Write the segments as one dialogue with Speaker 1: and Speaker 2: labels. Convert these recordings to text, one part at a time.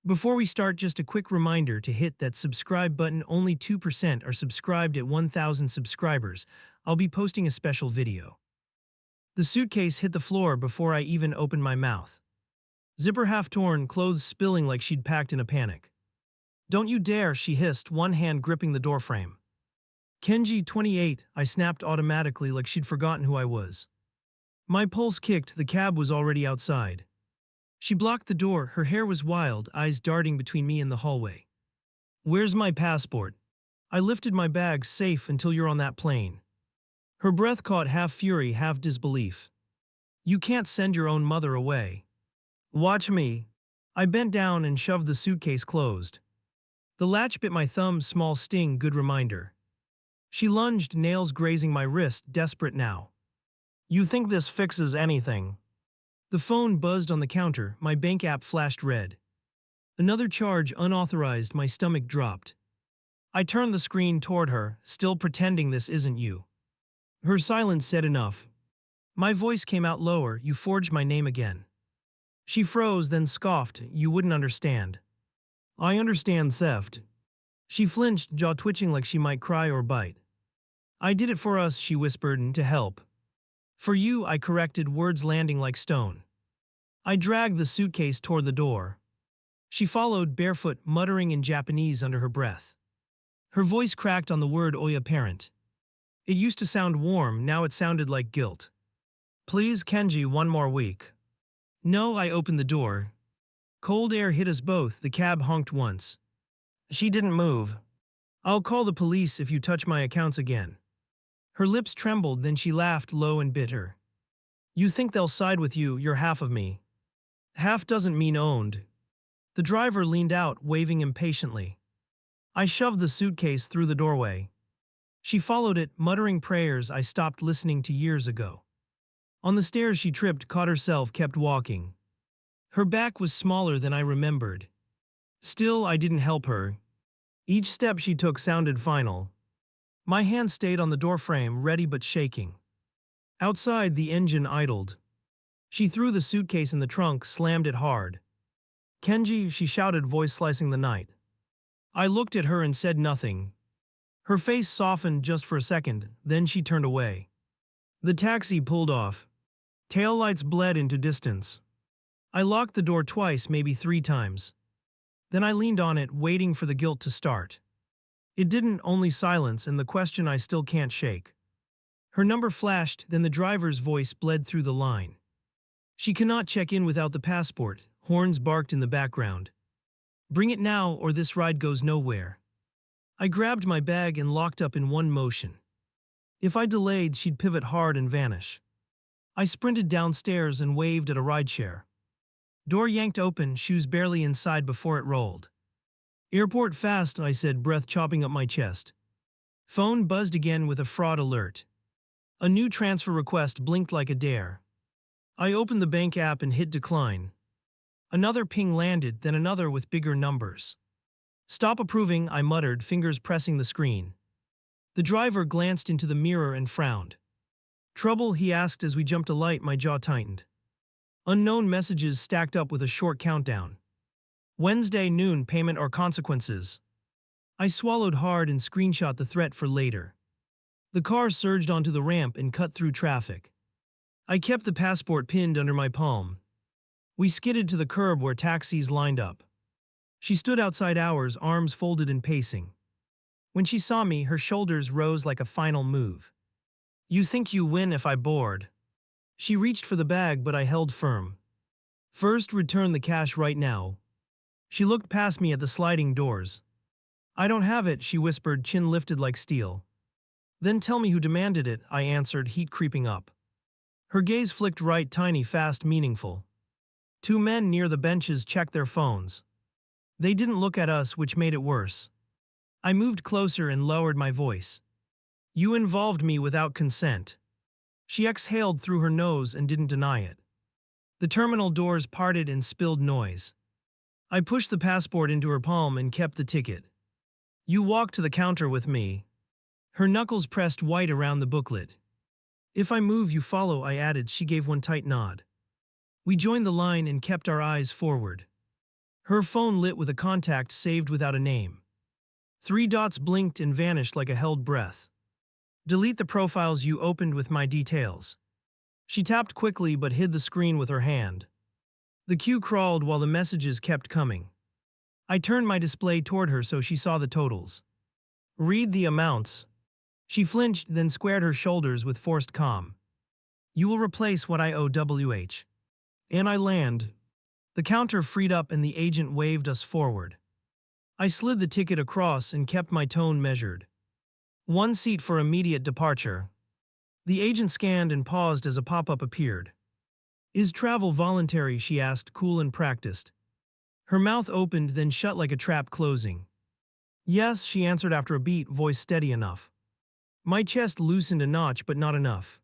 Speaker 1: Before we start, just a quick reminder to hit that subscribe button. Only 2% are subscribed at 1,000 subscribers. I'll be posting a special video. The suitcase hit the floor before I even opened my mouth. Zipper half torn, clothes spilling like she'd packed in a panic. "Don't you dare," she hissed, one hand gripping the doorframe. "Kenji, 28, I snapped automatically like she'd forgotten who I was. My pulse kicked, the cab was already outside. She blocked the door, her hair was wild, eyes darting between me and the hallway. "Where's my passport?" "I lifted my bag, safe until you're on that plane." Her breath caught, half fury, half disbelief. "You can't send your own mother away." "Watch me." I bent down and shoved the suitcase closed. The latch bit my thumb, small sting, good reminder. She lunged, nails grazing my wrist, desperate now. "You think this fixes anything?" The phone buzzed on the counter, my bank app flashed red. Another charge, unauthorized, my stomach dropped. I turned the screen toward her, still pretending this isn't you. Her silence said enough. My voice came out lower, "You forged my name again." She froze, then scoffed, "You wouldn't understand." "I understand theft." She flinched, jaw twitching like she might cry or bite. "I did it for us," she whispered, "and to help." "For you," I corrected, words landing like stone. I dragged the suitcase toward the door. She followed, barefoot, muttering in Japanese under her breath. Her voice cracked on the word "oya" parent. It used to sound warm, now it sounded like guilt. "Please, Kenji, one more week." "No," I opened the door. Cold air hit us both, the cab honked once. She didn't move. "I'll call the police if you touch my accounts again." Her lips trembled, then she laughed, low and bitter. "You think they'll side with you, you're half of me." "Half doesn't mean owned." The driver leaned out, waving impatiently. I shoved the suitcase through the doorway. She followed it, muttering prayers I stopped listening to years ago. On the stairs she tripped, caught herself, kept walking. Her back was smaller than I remembered. Still, I didn't help her. Each step she took sounded final. My hand stayed on the doorframe, ready but shaking. Outside, the engine idled. She threw the suitcase in the trunk, slammed it hard. "Kenji," she shouted, voice slicing the night. I looked at her and said nothing. Her face softened just for a second, then she turned away. The taxi pulled off. Taillights bled into distance. I locked the door twice, maybe 3 times. Then I leaned on it, waiting for the guilt to start. It didn't, only silence and the question I still can't shake. Her number flashed, then the driver's voice bled through the line. "She cannot check in without the passport," horns barked in the background. "Bring it now or this ride goes nowhere." I grabbed my bag and locked up in one motion. If I delayed, she'd pivot hard and vanish. I sprinted downstairs and waved at a rideshare. Door yanked open, shoes barely inside before it rolled. "Airport fast," I said, breath chopping up my chest. Phone buzzed again with a fraud alert. A new transfer request blinked like a dare. I opened the bank app and hit decline. Another ping landed, then another with bigger numbers. "Stop approving," I muttered, fingers pressing the screen. The driver glanced into the mirror and frowned. "Trouble?" he asked as we jumped a light, my jaw tightened. Unknown messages stacked up with a short countdown. "Wednesday noon, payment or consequences." I swallowed hard and screenshot the threat for later. The car surged onto the ramp and cut through traffic. I kept the passport pinned under my palm. We skidded to the curb where taxis lined up. She stood outside ours, arms folded and pacing. When she saw me, her shoulders rose like a final move. "You think you win if I board." She reached for the bag, but I held firm. "First, return the cash right now." She looked past me at the sliding doors. "I don't have it," she whispered, chin lifted like steel. "Then tell me who demanded it," I answered, heat creeping up. Her gaze flicked right, tiny, fast, meaningful. 2 men near the benches checked their phones. They didn't look at us, which made it worse. I moved closer and lowered my voice. "You involved me without consent." She exhaled through her nose and didn't deny it. The terminal doors parted and spilled noise. I pushed the passport into her palm and kept the ticket. "You walk to the counter with me." Her knuckles pressed white around the booklet. "If I move, you follow," I added. She gave one tight nod. We joined the line and kept our eyes forward. Her phone lit with a contact saved without a name. 3 dots blinked and vanished like a held breath. Delete the profiles you opened with my details. She tapped quickly but hid the screen with her hand. The queue crawled while the messages kept coming. I turned my display toward her so she saw the totals. Read the amounts. She flinched, then squared her shoulders with forced calm. You will replace what I owe WH. And I land. The counter freed up and the agent waved us forward. I slid the ticket across and kept my tone measured. 1 seat for immediate departure. The agent scanned and paused as a pop-up appeared. Is travel voluntary? She asked, cool and practiced. Her mouth opened, then shut like a trap closing. Yes, she answered after a beat, voice steady enough. My chest loosened a notch, but not enough.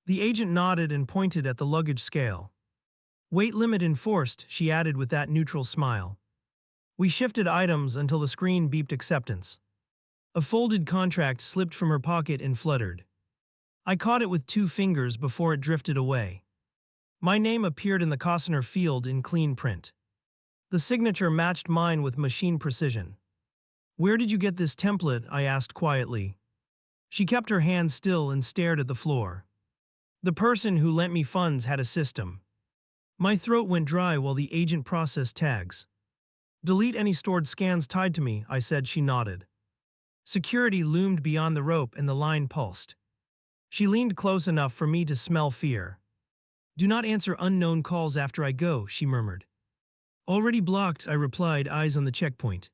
Speaker 1: The agent nodded and pointed at the luggage scale. Weight limit enforced, she added with that neutral smile. We shifted items until the screen beeped acceptance. A folded contract slipped from her pocket and fluttered. I caught it with 2 fingers before it drifted away. My name appeared in the Costner field in clean print. The signature matched mine with machine precision. Where did you get this template? I asked quietly. She kept her hand still and stared at the floor. The person who lent me funds had a system. My throat went dry while the agent processed tags. Delete any stored scans tied to me, I said. She nodded. Security loomed beyond the rope and the line pulsed. She leaned close enough for me to smell fear. Do not answer unknown calls after I go, she murmured. Already blocked, I replied, eyes on the checkpoint.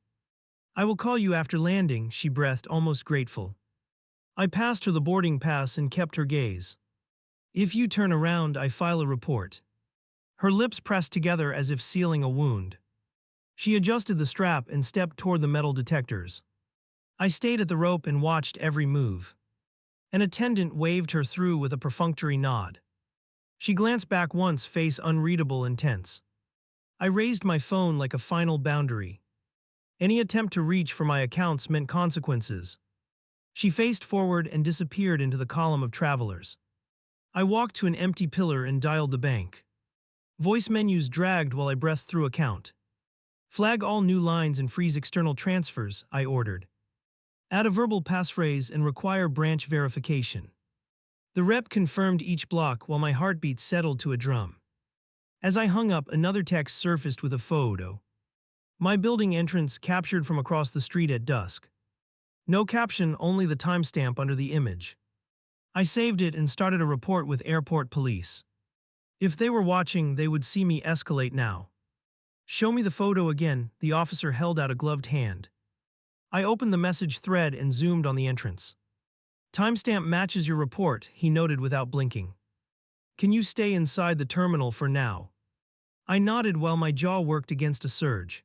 Speaker 1: I will call you after landing, she breathed, almost grateful. I passed her the boarding pass and kept her gaze. If you turn around, I file a report. Her lips pressed together as if sealing a wound. She adjusted the strap and stepped toward the metal detectors. I stayed at the rope and watched every move. An attendant waved her through with a perfunctory nod. She glanced back once, face unreadable and tense. I raised my phone like a final boundary. Any attempt to reach for my accounts meant consequences. She faced forward and disappeared into the column of travelers. I walked to an empty pillar and dialed the bank. Voice menus dragged while I breathed through account. Flag all new lines and freeze external transfers, I ordered. Add a verbal passphrase and require branch verification. The rep confirmed each block while my heartbeat settled to a drum. As I hung up, another text surfaced with a photo. My building entrance captured from across the street at dusk. No caption, only the timestamp under the image. I saved it and started a report with airport police. If they were watching, they would see me escalate now. Show me the photo again, the officer held out a gloved hand. I opened the message thread and zoomed on the entrance. Timestamp matches your report, he noted without blinking. Can you stay inside the terminal for now? I nodded while my jaw worked against a surge.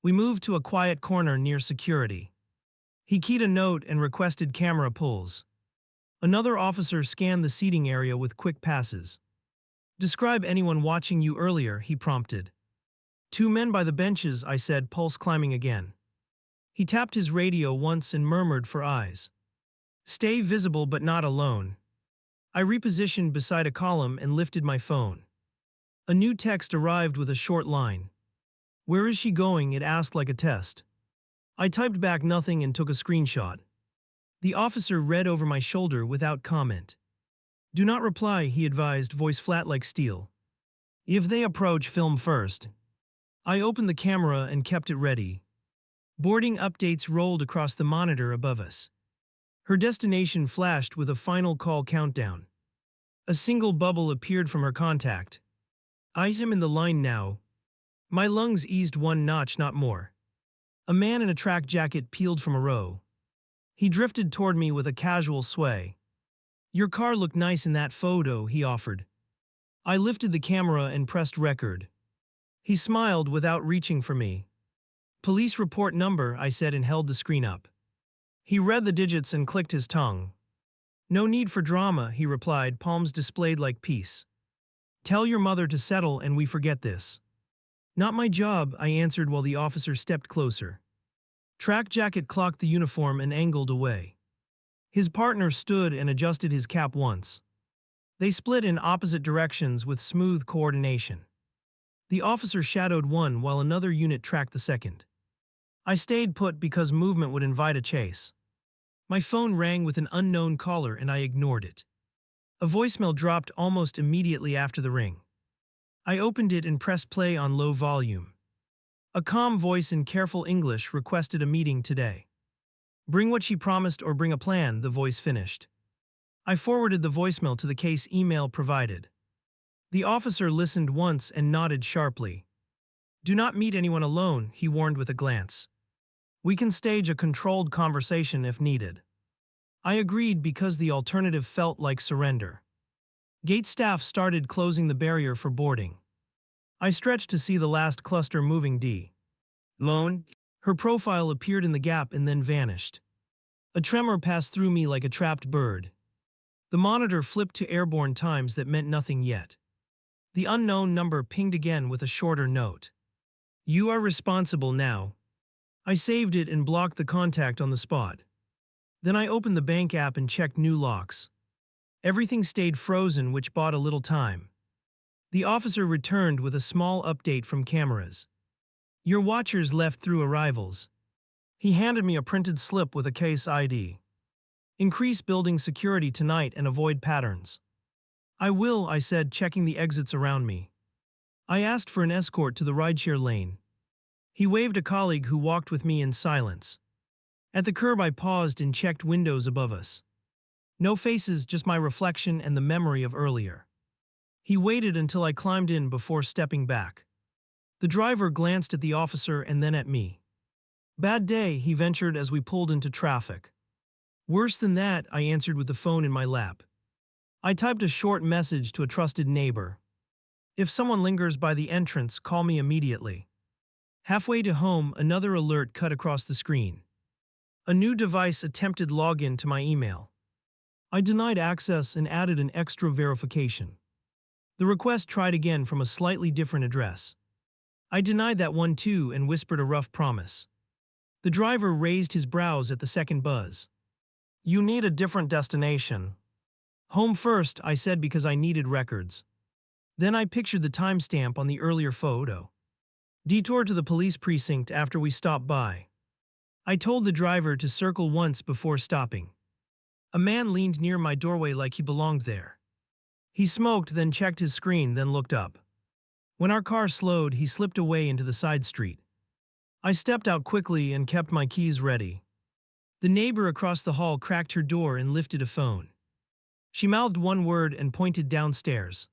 Speaker 1: We moved to a quiet corner near security. He keyed a note and requested camera pulls. Another officer scanned the seating area with quick passes. Describe anyone watching you earlier, he prompted. 2 men by the benches, I said, pulse climbing again. He tapped his radio once and murmured for eyes. Stay visible but not alone. I repositioned beside a column and lifted my phone. A new text arrived with a short line. Where is she going? It asked like a test. I typed back nothing and took a screenshot. The officer read over my shoulder without comment. Do not reply, he advised, voice flat like steel. If they approach, film first. I opened the camera and kept it ready. Boarding updates rolled across the monitor above us. Her destination flashed with a final call countdown. A single bubble appeared from her contact. I'm in the line now. My lungs eased 1 notch, not more. A man in a track jacket peeled from a row. He drifted toward me with a casual sway. Your car looked nice in that photo, he offered. I lifted the camera and pressed record. He smiled without reaching for me. Police report number, I said and held the screen up. He read the digits and clicked his tongue. No need for drama, he replied, palms displayed like peace. Tell your mother to settle and we forget this. Not my job, I answered while the officer stepped closer. Track jacket clocked the uniform and angled away. His partner stood and adjusted his cap once. They split in opposite directions with smooth coordination. The officer shadowed one while another unit tracked the second. I stayed put because movement would invite a chase. My phone rang with an unknown caller and I ignored it. A voicemail dropped almost immediately after the ring. I opened it and pressed play on low volume. A calm voice in careful English requested a meeting today. Bring what she promised or bring a plan, the voice finished. I forwarded the voicemail to the case email provided. The officer listened once and nodded sharply. Do not meet anyone alone, he warned with a glance. We can stage a controlled conversation if needed. I agreed because the alternative felt like surrender. Gate staff started closing the barrier for boarding. I stretched to see the last cluster moving D. Lone. Her profile appeared in the gap and then vanished. A tremor passed through me like a trapped bird. The monitor flipped to airborne times that meant nothing yet. The unknown number pinged again with a shorter note. You are responsible now. I saved it and blocked the contact on the spot. Then I opened the bank app and checked new locks. Everything stayed frozen, which bought a little time. The officer returned with a small update from cameras. Your watchers left through arrivals. He handed me a printed slip with a case ID. Increase building security tonight and avoid patterns. I will, I said, checking the exits around me. I asked for an escort to the rideshare lane. He waved a colleague who walked with me in silence. At the curb I paused and checked windows above us. No faces, just my reflection and the memory of earlier. He waited until I climbed in before stepping back. The driver glanced at the officer and then at me. Bad day, he ventured as we pulled into traffic. Worse than that, I answered with the phone in my lap. I typed a short message to a trusted neighbor. If someone lingers by the entrance, call me immediately. Halfway to home, another alert cut across the screen. A new device attempted login to my email. I denied access and added an extra verification. The request tried again from a slightly different address. I denied that one too and whispered a rough promise. The driver raised his brows at the second buzz. You need a different destination. Home first, I said because I needed records. Then I pictured the timestamp on the earlier photo. Detour to the police precinct after we stopped by. I told the driver to circle once before stopping. A man leaned near my doorway like he belonged there. He smoked, then checked his screen, then looked up. When our car slowed, he slipped away into the side street. I stepped out quickly and kept my keys ready. The neighbor across the hall cracked her door and lifted a phone. She mouthed one word and pointed downstairs.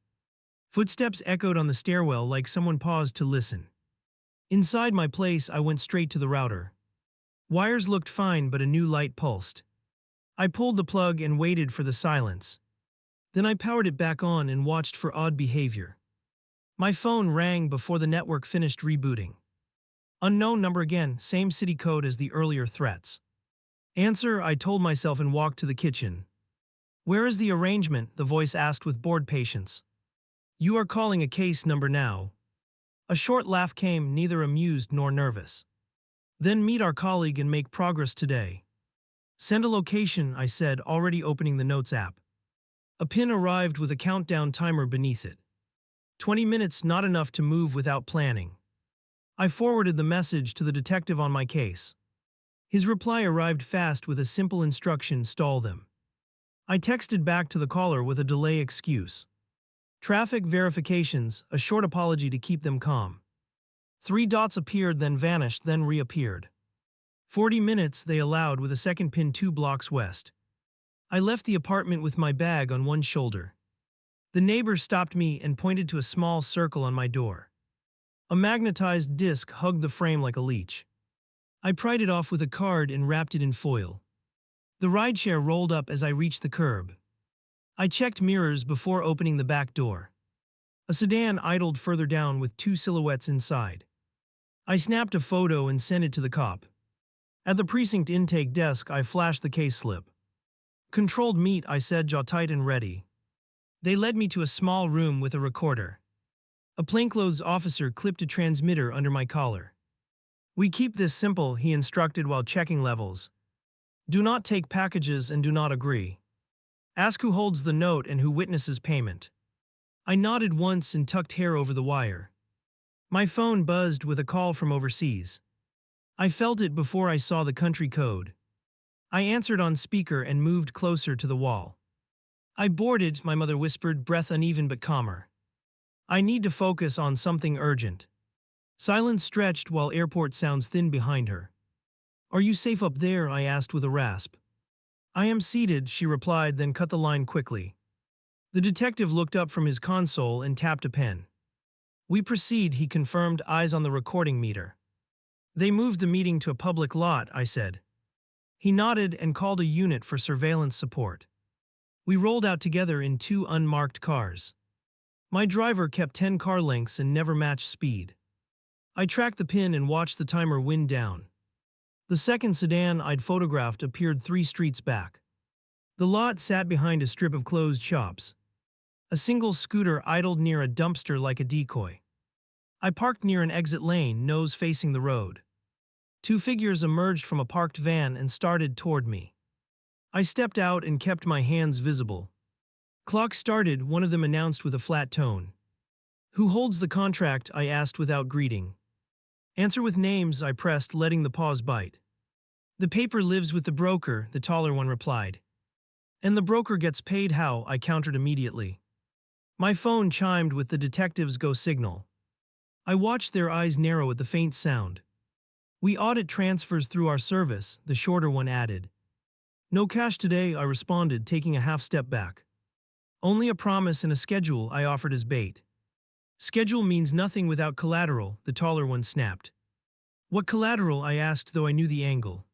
Speaker 1: Footsteps echoed on the stairwell like someone paused to listen. Inside my place, I went straight to the router. Wires looked fine, but a new light pulsed. I pulled the plug and waited for the silence. Then I powered it back on and watched for odd behavior. My phone rang before the network finished rebooting. Unknown number again, same city code as the earlier threats. Answer, I told myself and walked to the kitchen. Where is the arrangement? The voice asked with bored patience. You are calling a case number now. A short laugh came, neither amused nor nervous. Then meet our colleague and make progress today. Send a location, I said, already opening the Notes app. A pin arrived with a countdown timer beneath it. 20 minutes, not enough to move without planning. I forwarded the message to the detective on my case. His reply arrived fast with a simple instruction: stall them. I texted back to the caller with a delay excuse. Traffic verifications, a short apology to keep them calm. 3 dots appeared, then vanished, then reappeared. 40 minutes they allowed with a second pin 2 blocks west. I left the apartment with my bag on one shoulder. The neighbor stopped me and pointed to a small circle on my door. A magnetized disc hugged the frame like a leech. I pried it off with a card and wrapped it in foil. The rideshare rolled up as I reached the curb. I checked mirrors before opening the back door. A sedan idled further down with 2 silhouettes inside. I snapped a photo and sent it to the cop. At the precinct intake desk, I flashed the case slip. Controlled meet, I said, jaw tight and ready. They led me to a small room with a recorder. A plainclothes officer clipped a transmitter under my collar. We keep this simple, he instructed while checking levels. Do not take packages and do not agree. Ask who holds the note and who witnesses payment. I nodded once and tucked hair over the wire. My phone buzzed with a call from overseas. I felt it before I saw the country code. I answered on speaker and moved closer to the wall. I boarded, my mother whispered, breath uneven but calmer. I need to focus on something urgent. Silence stretched while airport sounds thin behind her. Are you safe up there? I asked with a rasp. I am seated, she replied, then cut the line quickly. The detective looked up from his console and tapped a pen. We proceed, he confirmed, eyes on the recording meter. They moved the meeting to a public lot, I said. He nodded and called a unit for surveillance support. We rolled out together in 2 unmarked cars. My driver kept 10 car lengths and never matched speed. I tracked the pin and watched the timer wind down. The second sedan I'd photographed appeared 3 streets back. The lot sat behind a strip of closed shops. A single scooter idled near a dumpster like a decoy. I parked near an exit lane, nose facing the road. 2 figures emerged from a parked van and started toward me. I stepped out and kept my hands visible. Clock started, one of them announced with a flat tone. Who holds the contract? I asked without greeting. Answer with names, I pressed, letting the pause bite. The paper lives with the broker, the taller one replied. And the broker gets paid how? I countered immediately. My phone chimed with the detective's go signal. I watched their eyes narrow at the faint sound. We audit transfers through our service, the shorter one added. No cash today, I responded, taking a half step back. Only a promise and a schedule, I offered as bait. Schedule means nothing without collateral, the taller one snapped. What collateral? I asked, though I knew the angle.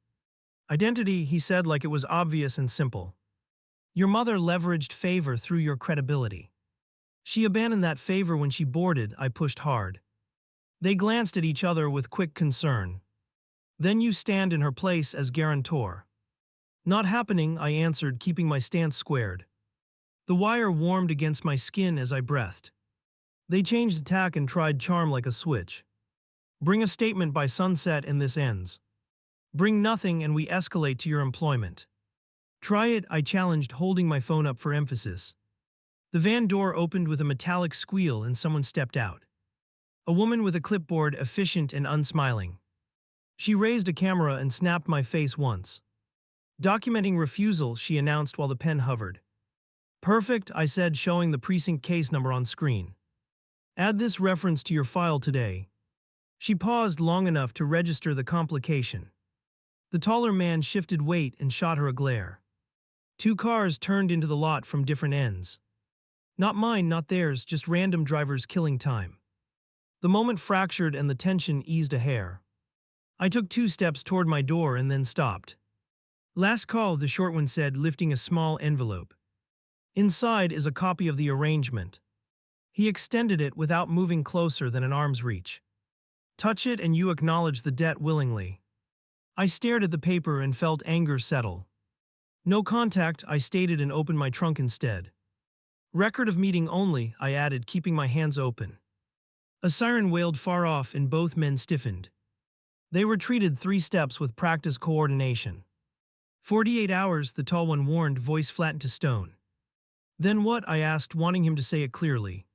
Speaker 1: Identity, he said like it was obvious and simple. Your mother leveraged favor through your credibility. She abandoned that favor when she boarded, I pushed hard. They glanced at each other with quick concern. Then you stand in her place as guarantor. Not happening, I answered, keeping my stance squared. The wire warmed against my skin as I breathed. They changed tack and tried charm like a switch. Bring a statement by sunset and this ends. Bring nothing and we escalate to your employment. Try it, I challenged, holding my phone up for emphasis. The van door opened with a metallic squeal and someone stepped out. A woman with a clipboard, efficient and unsmiling. She raised a camera and snapped my face once. Documenting refusal, she announced while the pen hovered. Perfect, I said, showing the precinct case number on screen. Add this reference to your file today. She paused long enough to register the complication. The taller man shifted weight and shot her a glare. 2 cars turned into the lot from different ends. Not mine, not theirs, just random drivers killing time. The moment fractured and the tension eased a hair. I took 2 steps toward my door and then stopped. Last call, the short one said, lifting a small envelope. Inside is a copy of the arrangement. He extended it without moving closer than an arm's reach. Touch it and you acknowledge the debt willingly. I stared at the paper and felt anger settle. No contact, I stated and opened my trunk instead. Record of meeting only, I added, keeping my hands open. A siren wailed far off and both men stiffened. They retreated 3 steps with practiced coordination. 48 hours, the tall one warned, voice flattened to stone. Then what? I asked, wanting him to say it clearly.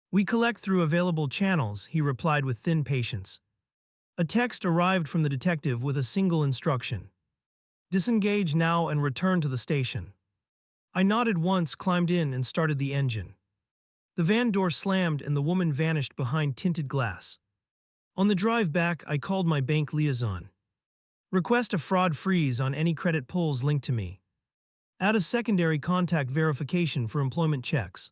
Speaker 1: We collect through available channels, he replied with thin patience. A text arrived from the detective with a single instruction. Disengage now and return to the station. I nodded once, climbed in, and started the engine. The van door slammed and the woman vanished behind tinted glass. On the drive back, I called my bank liaison. Request a fraud freeze on any credit pulls linked to me. Add a secondary contact verification for employment checks.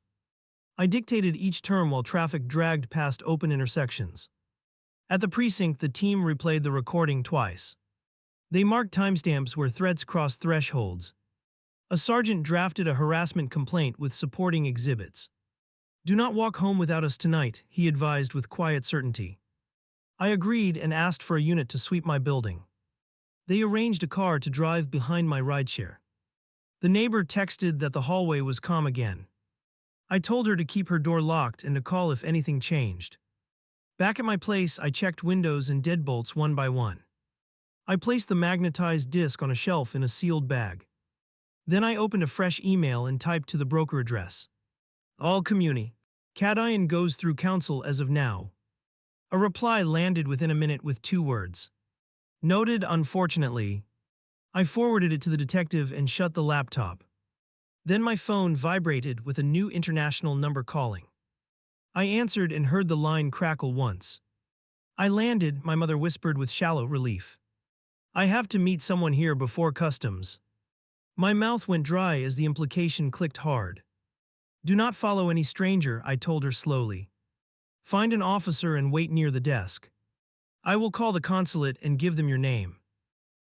Speaker 1: I dictated each term while traffic dragged past open intersections. At the precinct, the team replayed the recording twice. They marked timestamps where threats crossed thresholds. A sergeant drafted a harassment complaint with supporting exhibits. Do not walk home without us tonight, he advised with quiet certainty. I agreed and asked for a unit to sweep my building. They arranged a car to drive behind my rideshare. The neighbor texted that the hallway was calm again. I told her to keep her door locked and to call if anything changed. Back at my place, I checked windows and deadbolts one by one. I placed the magnetized disc on a shelf in a sealed bag. Then I opened a fresh email and typed to the broker address. All communi. Cat Iron goes through council as of now. A reply landed within a minute with 2 words. Noted, unfortunately. I forwarded it to the detective and shut the laptop. Then my phone vibrated with a new international number calling. I answered and heard the line crackle once. I landed, my mother whispered with shallow relief. I have to meet someone here before customs. My mouth went dry as the implication clicked hard. Do not follow any stranger, I told her slowly. Find an officer and wait near the desk. I will call the consulate and give them your name.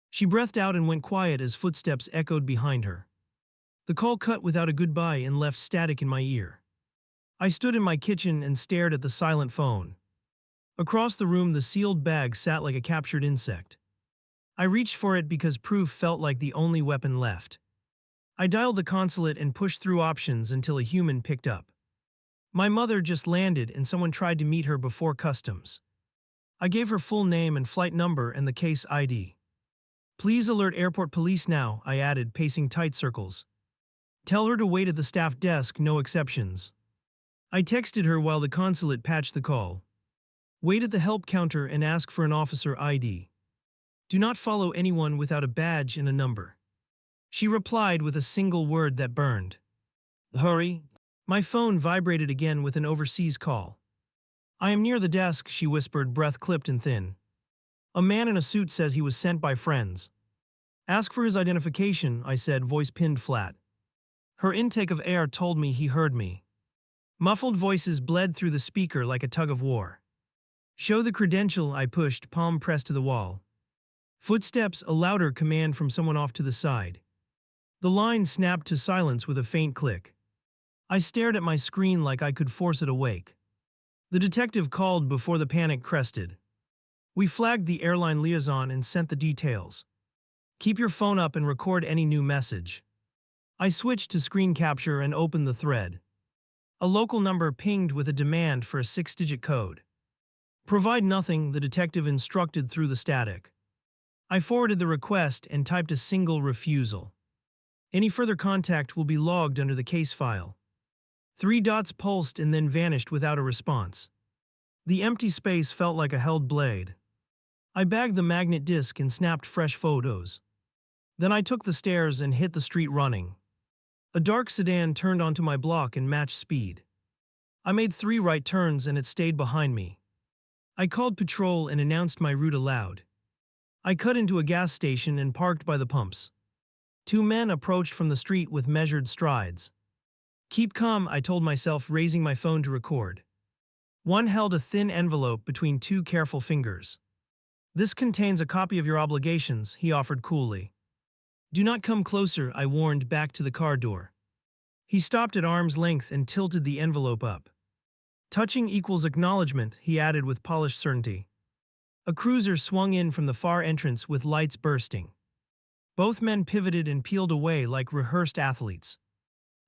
Speaker 1: She breathed out and went quiet as footsteps echoed behind her. The call cut without a goodbye and left static in my ear. I stood in my kitchen and stared at the silent phone. Across the room, the sealed bag sat like a captured insect. I reached for it because proof felt like the only weapon left. I dialed the consulate and pushed through options until a human picked up. My mother just landed and someone tried to meet her before customs. I gave her full name and flight number and the case ID. Please alert airport police now, I added, pacing tight circles. Tell her to wait at the staff desk, no exceptions. I texted her while the consulate patched the call. Wait at the help counter and ask for an officer ID. Do not follow anyone without a badge and a number. She replied with a single word that burned. Hurry. My phone vibrated again with an overseas call. I am near the desk, she whispered, breath clipped and thin. A man in a suit says he was sent by friends. Ask for his identification, I said, voice pinned flat. Her intake of air told me he heard me. Muffled voices bled through the speaker like a tug of war. Show the credential, I pushed, palm pressed to the wall. Footsteps, a louder command from someone off to the side. The line snapped to silence with a faint click. I stared at my screen like I could force it awake. The detective called before the panic crested. We flagged the airline liaison and sent the details. Keep your phone up and record any new message. I switched to screen capture and opened the thread. A local number pinged with a demand for a 6-digit code. Provide nothing, the detective instructed through the static. I forwarded the request and typed a single refusal. Any further contact will be logged under the case file. 3 dots pulsed and then vanished without a response. The empty space felt like a held blade. I bagged the magnet disc and snapped fresh photos. Then I took the stairs and hit the street running. A dark sedan turned onto my block and matched speed. I made 3 right turns and it stayed behind me. I called patrol and announced my route aloud. I cut into a gas station and parked by the pumps. 2 men approached from the street with measured strides. Keep calm, I told myself, raising my phone to record. One held a thin envelope between 2 careful fingers. This contains a copy of your obligations, he offered coolly. Do not come closer, I warned, back to the car door. He stopped at arm's length and tilted the envelope up. Touching equals acknowledgement, he added with polished certainty. A cruiser swung in from the far entrance with lights bursting. Both men pivoted and peeled away like rehearsed athletes.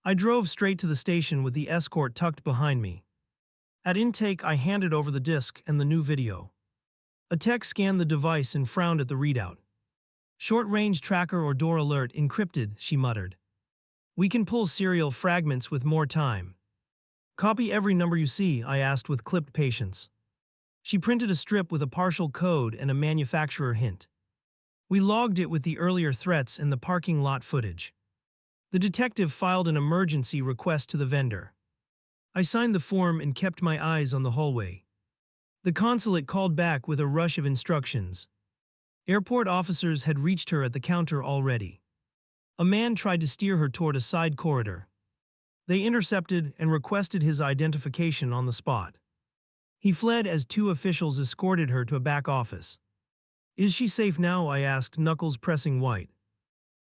Speaker 1: I drove straight to the station with the escort tucked behind me. At intake, I handed over the disc and the new video. A tech scanned the device and frowned at the readout. Short-range tracker or door alert encrypted, she muttered. We can pull serial fragments with more time. Copy every number you see, I asked with clipped patience. She printed a strip with a partial code and a manufacturer hint. We logged it with the earlier threats and the parking lot footage. The detective filed an emergency request to the vendor. I signed the form and kept my eyes on the hallway. The consulate called back with a rush of instructions. Airport officers had reached her at the counter already. A man tried to steer her toward a side corridor. They intercepted and requested his identification on the spot. He fled as 2 officials escorted her to a back office. Is she safe now? I asked, knuckles pressing white.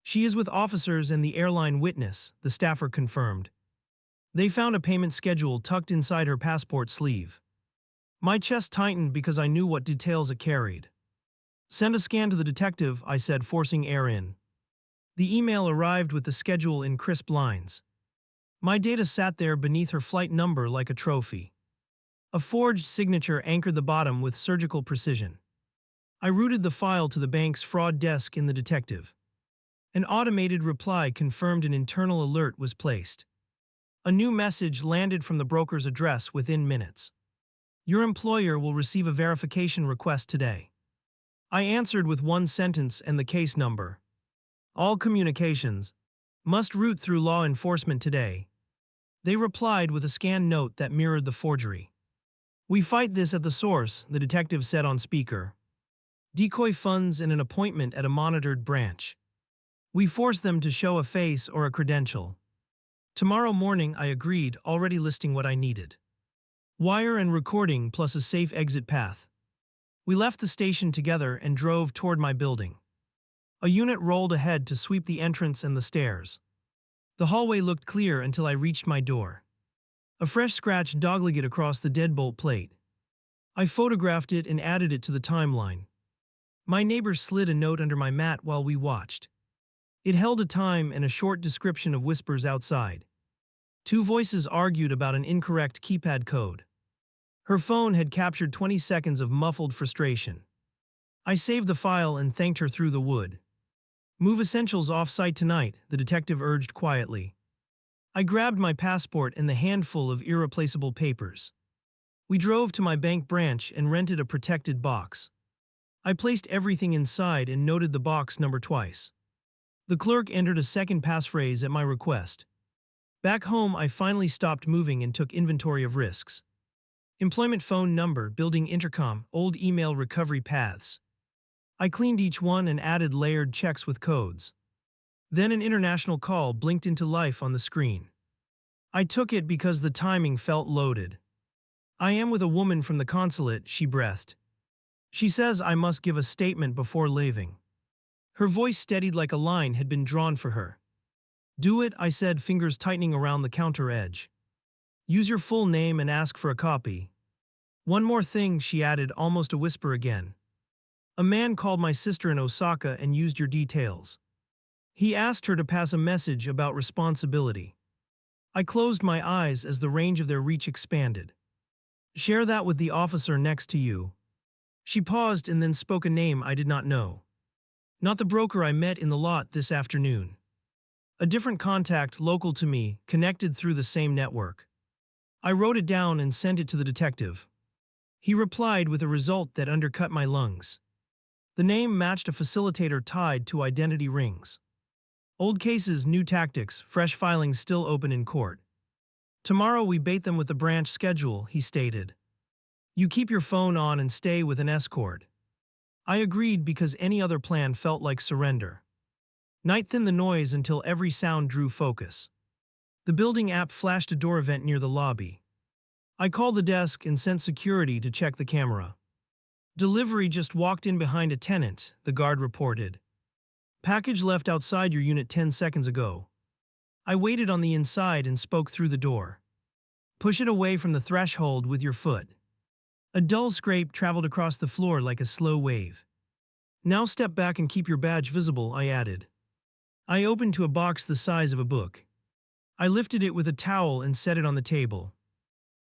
Speaker 1: She is with officers and the airline witness, the staffer confirmed. They found a payment schedule tucked inside her passport sleeve. My chest tightened because I knew what details it carried. Send a scan to the detective, I said, forcing air in. The email arrived with the schedule in crisp lines. My data sat there beneath her flight number like a trophy. A forged signature anchored the bottom with surgical precision. I routed the file to the bank's fraud desk in the detective. An automated reply confirmed an internal alert was placed. A new message landed from the broker's address within minutes. Your employer will receive a verification request today. I answered with one sentence and the case number. All communications must route through law enforcement today. They replied with a scanned note that mirrored the forgery. We fight this at the source, the detective said on speaker. Decoy funds and an appointment at a monitored branch. We force them to show a face or a credential. Tomorrow morning, I agreed, already listing what I needed. Wire and recording plus a safe exit path. We left the station together and drove toward my building. A unit rolled ahead to sweep the entrance and the stairs. The hallway looked clear until I reached my door. A fresh scratch doglegged across the deadbolt plate. I photographed it and added it to the timeline. My neighbor slid a note under my mat while we watched. It held a time and a short description of whispers outside. Two voices argued about an incorrect keypad code. Her phone had captured 20 seconds of muffled frustration. I saved the file and thanked her through the wood. Move essentials off-site tonight, the detective urged quietly. I grabbed my passport and the handful of irreplaceable papers. We drove to my bank branch and rented a protected box. I placed everything inside and noted the box number twice. The clerk entered a second passphrase at my request. Back home, I finally stopped moving and took inventory of risks. Employment phone number, building intercom, old email recovery paths. I cleaned each one and added layered checks with codes. Then an international call blinked into life on the screen. I took it because the timing felt loaded. I am with a woman from the consulate, she breathed. She says I must give a statement before leaving. Her voice steadied like a line had been drawn for her. Do it, I said, fingers tightening around the counter edge. Use your full name and ask for a copy. One more thing, she added, almost a whisper again. A man called my sister in Osaka and used your details. He asked her to pass a message about responsibility. I closed my eyes as the range of their reach expanded. Share that with the officer next to you. She paused and then spoke a name I did not know. Not the broker I met in the lot this afternoon. A different contact local to me, connected through the same network. I wrote it down and sent it to the detective. He replied with a result that undercut my lungs. The name matched a facilitator tied to identity rings. Old cases, new tactics, fresh filings still open in court. Tomorrow we bait them with the branch schedule, he stated. You keep your phone on and stay with an escort. I agreed because any other plan felt like surrender. Night thinned the noise until every sound drew focus. The building app flashed a door event near the lobby. I called the desk and sent security to check the camera. Delivery just walked in behind a tenant, the guard reported. Package left outside your unit 10 seconds ago. I waited on the inside and spoke through the door. Push it away from the threshold with your foot. A dull scrape traveled across the floor like a slow wave. Now step back and keep your badge visible, I added. I opened to a box the size of a book. I lifted it with a towel and set it on the table.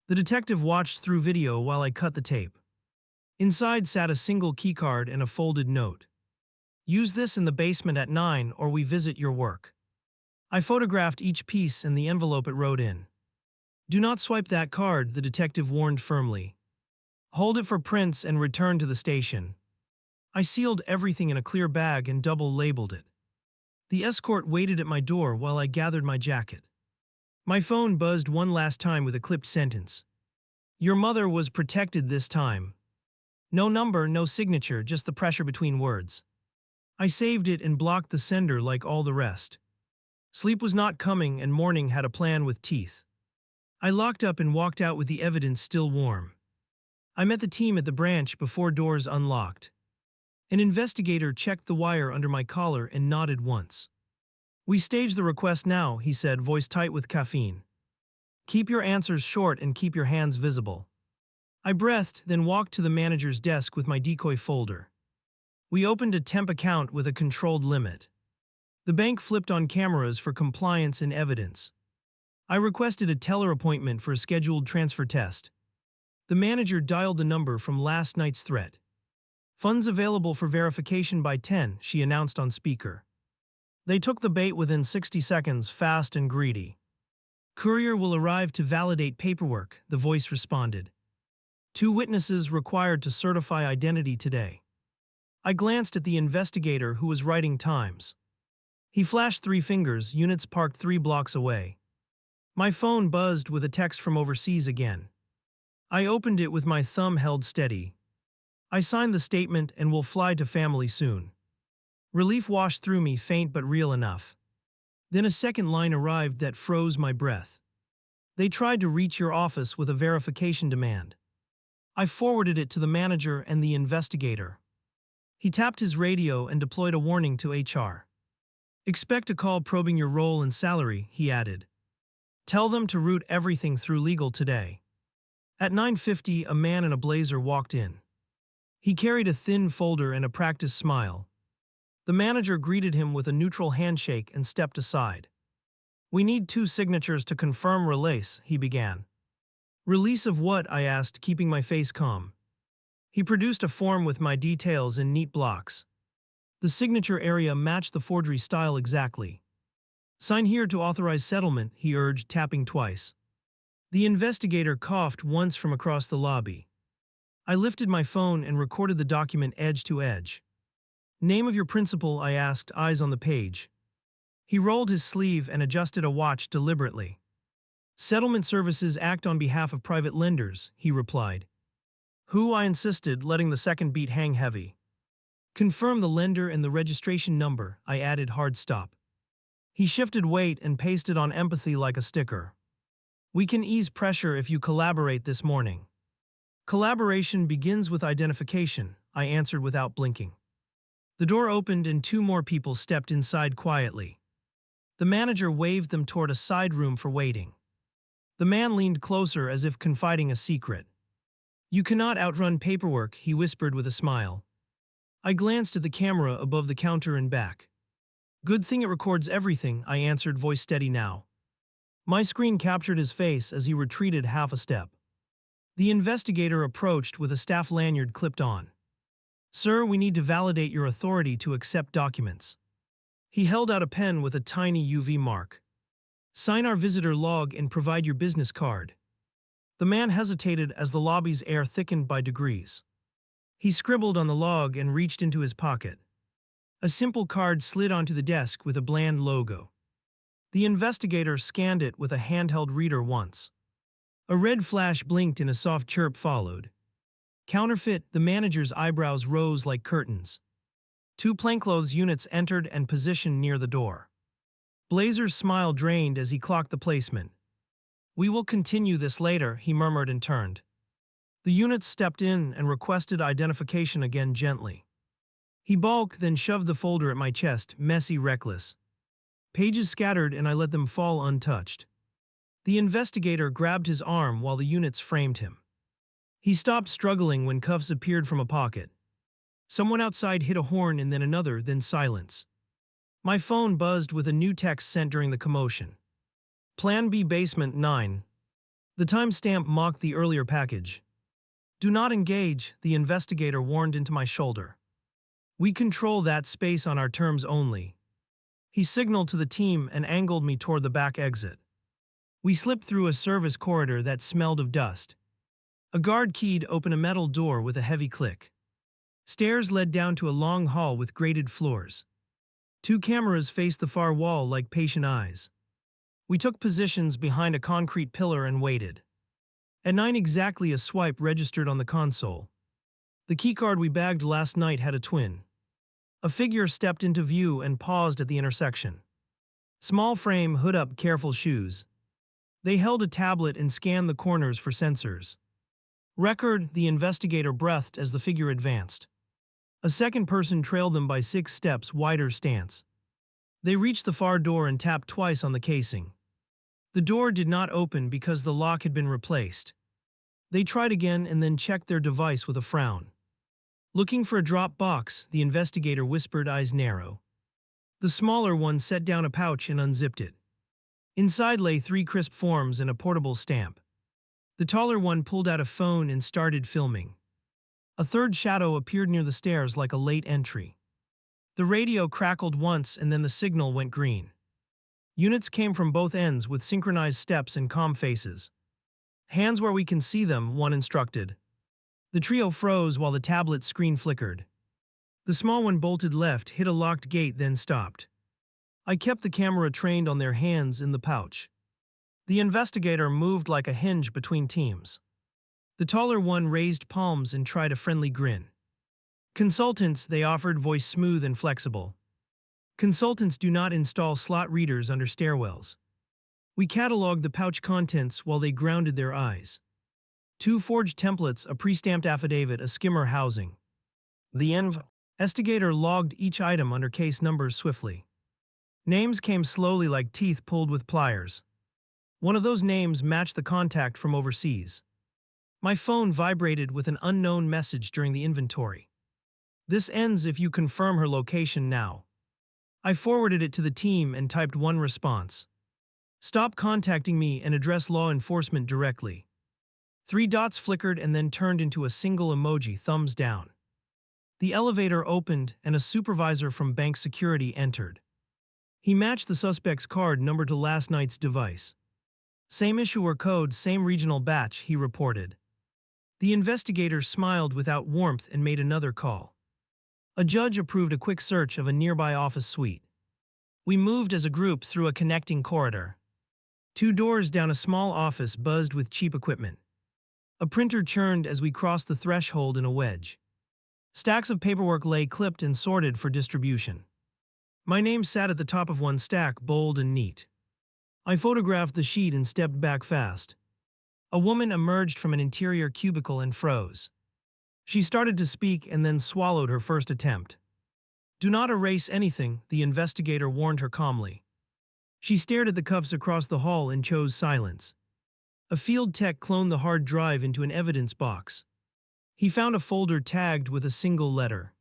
Speaker 1: The detective watched through video while I cut the tape. Inside sat a single keycard and a folded note. Use this in the basement at 9 or we visit your work. I photographed each piece and the envelope it wrote in. Do not swipe that card, the detective warned firmly. Hold it for prints and return to the station. I sealed everything in a clear bag and double-labeled it. The escort waited at my door while I gathered my jacket. My phone buzzed one last time with a clipped sentence. Your mother was protected this time. No number, no signature, just the pressure between words. I saved it and blocked the sender like all the rest. Sleep was not coming and morning had a plan with teeth. I locked up and walked out with the evidence still warm. I met the team at the branch before doors unlocked. An investigator checked the wire under my collar and nodded once. We stage the request now, he said, voice tight with caffeine. Keep your answers short and keep your hands visible. I breathed, then walked to the manager's desk with my decoy folder. We opened a temp account with a controlled limit. The bank flipped on cameras for compliance and evidence. I requested a teller appointment for a scheduled transfer test. The manager dialed the number from last night's threat. Funds available for verification by 10, she announced on speaker. They took the bait within 60 seconds, fast and greedy. Courier will arrive to validate paperwork, the voice responded. 2 witnesses required to certify identity today. I glanced at the investigator who was writing times. He flashed 3 fingers, units parked 3 blocks away. My phone buzzed with a text from overseas again. I opened it with my thumb held steady. I signed the statement and will fly to family soon. Relief washed through me, faint but real enough. Then a second line arrived that froze my breath. They tried to reach your office with a verification demand. I forwarded it to the manager and the investigator. He tapped his radio and deployed a warning to HR. Expect a call probing your role and salary, he added. Tell them to route everything through legal today. At 9:50, a man in a blazer walked in. He carried a thin folder and a practiced smile. The manager greeted him with a neutral handshake and stepped aside. We need 2 signatures to confirm release, he began. Release of what? I asked, keeping my face calm. He produced a form with my details in neat blocks. The signature area matched the forgery style exactly. Sign here to authorize settlement, he urged, tapping twice. The investigator coughed once from across the lobby. I lifted my phone and recorded the document edge to edge. Name of your principal, I asked, eyes on the page. He rolled his sleeve and adjusted a watch deliberately. Settlement Services act on behalf of private lenders, he replied. Who? I insisted, letting the second beat hang heavy. Confirm the lender and the registration number, I added, hard stop. He shifted weight and pasted on empathy like a sticker. We can ease pressure if you collaborate this morning. Collaboration begins with identification, I answered without blinking. The door opened and 2 more people stepped inside quietly. The manager waved them toward a side room for waiting. The man leaned closer as if confiding a secret. You cannot outrun paperwork, he whispered with a smile. I glanced at the camera above the counter and back. Good thing it records everything, I answered, voice steady now. My screen captured his face as he retreated half a step. The investigator approached with a staff lanyard clipped on. Sir, we need to validate your authority to accept documents. He held out a pen with a tiny UV mark. Sign our visitor log and provide your business card. The man hesitated as the lobby's air thickened by degrees. He scribbled on the log and reached into his pocket. A simple card slid onto the desk with a bland logo. The investigator scanned it with a handheld reader once. A red flash blinked and a soft chirp followed. Counterfeit, the manager's eyebrows rose like curtains. 2 plainclothes units entered and positioned near the door. Blazer's smile drained as he clocked the placement. We will continue this later, he murmured and turned. The units stepped in and requested identification again gently. He balked, then shoved the folder at my chest, messy, reckless. Pages scattered and I let them fall untouched. The investigator grabbed his arm while the units framed him. He stopped struggling when cuffs appeared from a pocket. Someone outside hit a horn and then another, then silence. My phone buzzed with a new text sent during the commotion. Plan B Basement 9. The timestamp mocked the earlier package. Do not engage, the investigator warned into my shoulder. We control that space on our terms only. He signaled to the team and angled me toward the back exit. We slipped through a service corridor that smelled of dust. A guard keyed open a metal door with a heavy click. Stairs led down to a long hall with grated floors. 2 cameras faced the far wall like patient eyes. We took positions behind a concrete pillar and waited. At 9 exactly, a swipe registered on the console. The keycard we bagged last night had a twin. A figure stepped into view and paused at the intersection. Small frame, hood up, careful shoes. They held a tablet and scanned the corners for sensors. Record, the investigator breathed as the figure advanced. A second person trailed them by 6 steps, wider stance. They reached the far door and tapped twice on the casing. The door did not open because the lock had been replaced. They tried again and then checked their device with a frown. Looking for a drop box, the investigator whispered, eyes narrow. The smaller one set down a pouch and unzipped it. Inside lay 3 crisp forms and a portable stamp. The taller one pulled out a phone and started filming. A third shadow appeared near the stairs like a late entry. The radio crackled once and then the signal went green. Units came from both ends with synchronized steps and calm faces. Hands where we can see them, one instructed. The trio froze while the tablet's screen flickered. The small one bolted left, hit a locked gate, then stopped. I kept the camera trained on their hands in the pouch. The investigator moved like a hinge between teams. The taller one raised palms and tried a friendly grin. Consultants, they offered, voice smooth and flexible. Consultants do not install slot readers under stairwells. We cataloged the pouch contents while they grounded their eyes. 2 forged templates, a pre-stamped affidavit, a skimmer housing. The investigator logged each item under case numbers swiftly. Names came slowly like teeth pulled with pliers. One of those names matched the contact from overseas. My phone vibrated with an unknown message during the inventory. This ends if you confirm her location now. I forwarded it to the team and typed one response. Stop contacting me and address law enforcement directly. 3 dots flickered and then turned into a single emoji, thumbs down. The elevator opened and a supervisor from bank security entered. He matched the suspect's card number to last night's device. Same issuer code, same regional batch, he reported. The investigator smiled without warmth and made another call. A judge approved a quick search of a nearby office suite. We moved as a group through a connecting corridor. 2 doors down, a small office buzzed with cheap equipment. A printer churned as we crossed the threshold in a wedge. Stacks of paperwork lay clipped and sorted for distribution. My name sat at the top of one stack, bold and neat. I photographed the sheet and stepped back fast. A woman emerged from an interior cubicle and froze. She started to speak and then swallowed her first attempt. Do not erase anything, the investigator warned her calmly. She stared at the cuffs across the hall and chose silence. A field tech cloned the hard drive into an evidence box. He found a folder tagged with a single letter.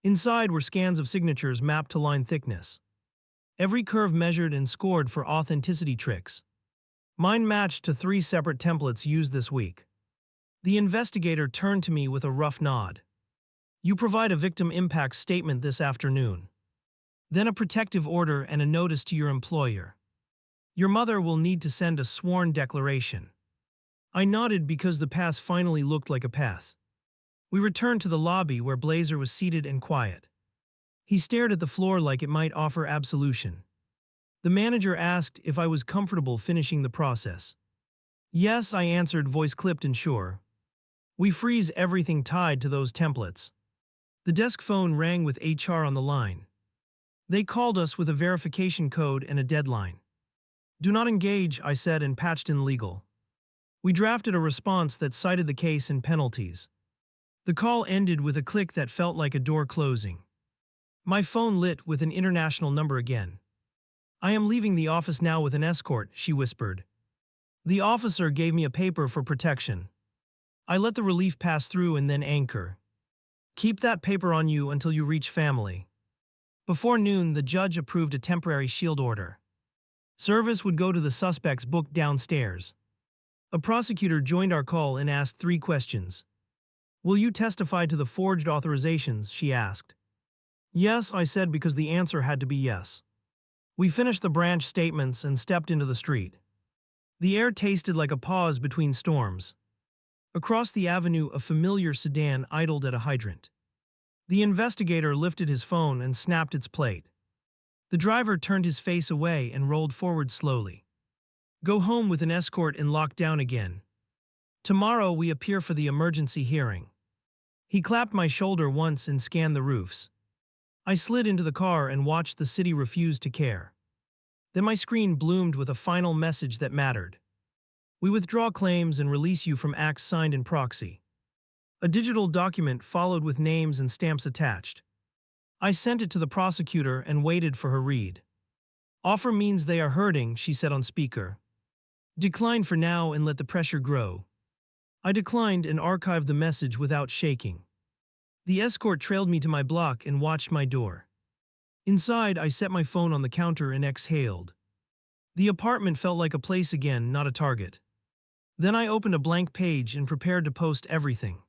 Speaker 1: Inside were scans of signatures mapped to line thickness. Every curve measured and scored for authenticity tricks. Mine matched to 3 separate templates used this week. The investigator turned to me with a rough nod. You provide a victim impact statement this afternoon. Then a protective order and a notice to your employer. Your mother will need to send a sworn declaration. I nodded because the path finally looked like a path. We returned to the lobby where Blazer was seated and quiet. He stared at the floor like it might offer absolution. The manager asked if I was comfortable finishing the process. Yes, I answered, voice clipped and sure. We freeze everything tied to those templates. The desk phone rang with HR on the line. They called us with a verification code and a deadline. Do not engage, I said and patched in legal. We drafted a response that cited the case and penalties. The call ended with a click that felt like a door closing. My phone lit with an international number again. I am leaving the office now with an escort, she whispered. The officer gave me a paper for protection. I let the relief pass through and then anchor. Keep that paper on you until you reach family. Before noon, the judge approved a temporary shield order. Service would go to the suspect's book downstairs. A prosecutor joined our call and asked 3 questions. Will you testify to the forged authorizations, she asked. Yes, I said because the answer had to be yes. We finished the branch statements and stepped into the street. The air tasted like a pause between storms. Across the avenue, a familiar sedan idled at a hydrant. The investigator lifted his phone and snapped its plate. The driver turned his face away and rolled forward slowly. Go home with an escort and lock down again. Tomorrow we appear for the emergency hearing. He clapped my shoulder once and scanned the roofs. I slid into the car and watched the city refuse to care. Then my screen bloomed with a final message that mattered. We withdraw claims and release you from acts signed in proxy. A digital document followed with names and stamps attached. I sent it to the prosecutor and waited for her read. Offer means they are hurting, she said on speaker. Decline for now and let the pressure grow. I declined and archived the message without shaking. The escort trailed me to my block and watched my door. Inside, I set my phone on the counter and exhaled. The apartment felt like a place again, not a target. Then I opened a blank page and prepared to post everything.